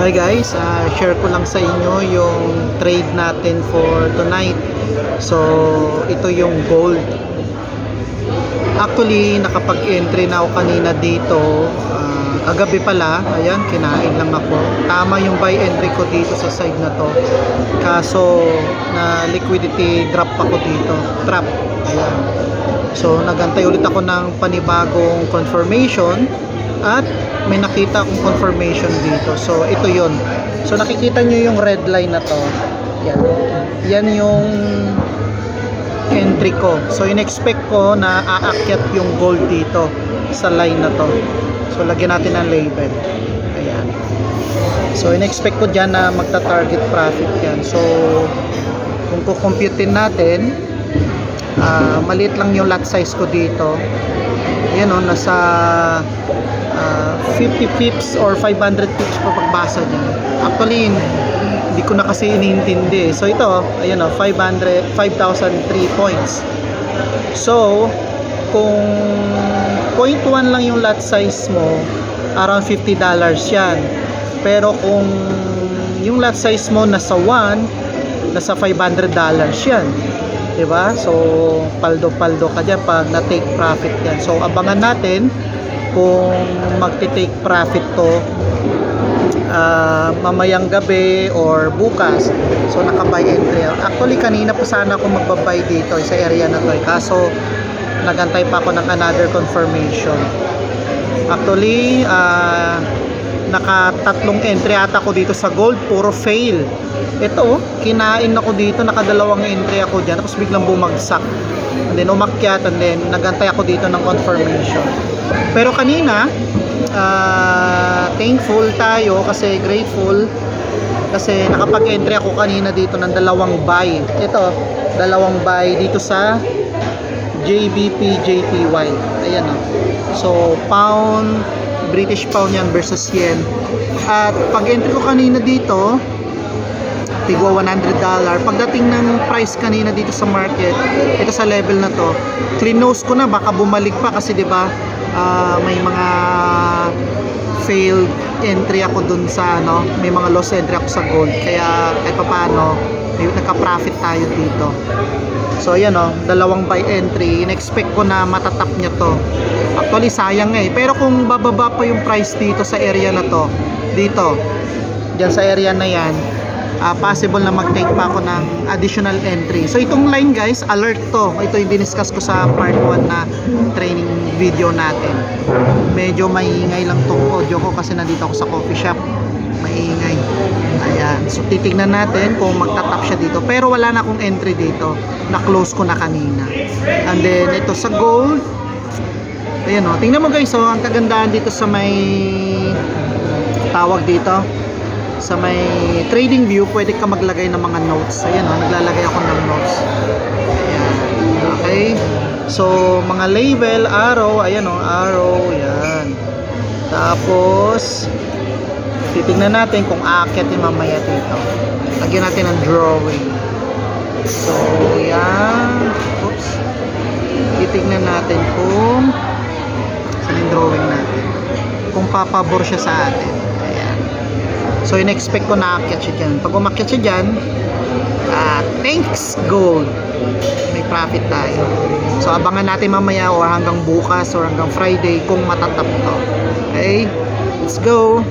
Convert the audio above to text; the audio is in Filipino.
Hi guys, share ko lang sa inyo yung trade natin for tonight. So, ito yung gold. Actually, nakapag-entry na ako kanina dito. Kagabi pala, ayan, kinain lang ako. Tama yung buy entry ko dito sa side na to. Kaso, na liquidity drop ako dito. Trap. Ayan. So, nagantay ulit ako ng panibagong confirmation. At may nakita akong confirmation dito. So, ito yun. So, nakikita nyo yung red line na to. Yan. Yan yung entry ko. So, in-expect ko na aakyat yung gold dito sa line na to. So, lagyan natin ng label. Ayan. So, in-expect ko dyan na magta-target profit yan. So, kung kukumputin natin, maliit lang yung lot size ko dito. Ayan o, nasa 50 pips or 500 pips pa pagbasa dyan. Actually, hindi ko na kasi inintindi. So, ito, ayan o, 5,003 points. So, kung 0.1 lang yung lot size mo, around $50 yan. Pero kung yung lot size mo nasa 1, nasa $500 yan. Diba? So, paldo-paldo ka dyan pag na-take profit yan. So, abangan natin kung magti-take profit to mamayang gabi or bukas. So, naka-buy entry. Actually, kanina pa sana ako magbabay dito sa area na to. Kaso, nagantay pa ako ng another confirmation. Actually, naka-tatlong entry ata ako dito sa gold. Puro fail. Ito, kinain ako dito. Naka-dalawang entry ako dyan. Tapos biglang bumagsak. And then, umakyat. And then, nagantay ako dito ng confirmation. Pero kanina, thankful tayo kasi grateful kasi nakapag-entry ako kanina dito ng dalawang buy. Ito, dalawang buy dito sa JBP JPY. Ayan o. So, pound, British pound yan versus yen. At pag-entry ko kanina dito, tigwa $100. Pagdating ng price kanina dito sa market, ito sa level na to, clean nose ko na, baka bumalik pa kasi 'di ba? May mga failed entry ako dun sa may mga loss entry ako sa gold. Kaya kahit paano, may nagka-profit tayo dito. So ayan dalawang buy entry, in-expect ko na matatap niya to. Actually sayang pero kung bababa pa yung price dito sa area na to, dito, diyan sa area na yan, possible na mag-take pa ako ng additional entry. So itong line guys, alert to. Ito yung diniscuss ko sa part 1 na training video natin. Medyo maingay lang tong audio ko kasi nandito ako sa coffee shop. Maingay. Ayan. So titignan natin kung magtatap siya dito. Pero wala na akong entry dito. Na-close ko na kanina. And then ito sa gold. Ayan o. Tingnan mo guys ang kagandahan dito sa may tawag dito. Sa may trading view, pwede ka maglagay ng mga notes. Ayan naglalagay ako ng notes. Ayan. Okay. So, mga label, arrow, ayan arrow, yan. Tapos, titignan natin kung aakyat yung mamaya dito. Lagyan natin ng drawing. So, yan. Oops. Titignan natin kung saan yung drawing natin. Kung papabor siya sa atin. Ayan. So, in-expect ko na aakyat siya dyan. Pag umakyat siya dyan, thanks gold. May profit tayo. So, abangan natin mamaya o hanggang bukas or hanggang Friday kung matatap to. Okay? Let's go!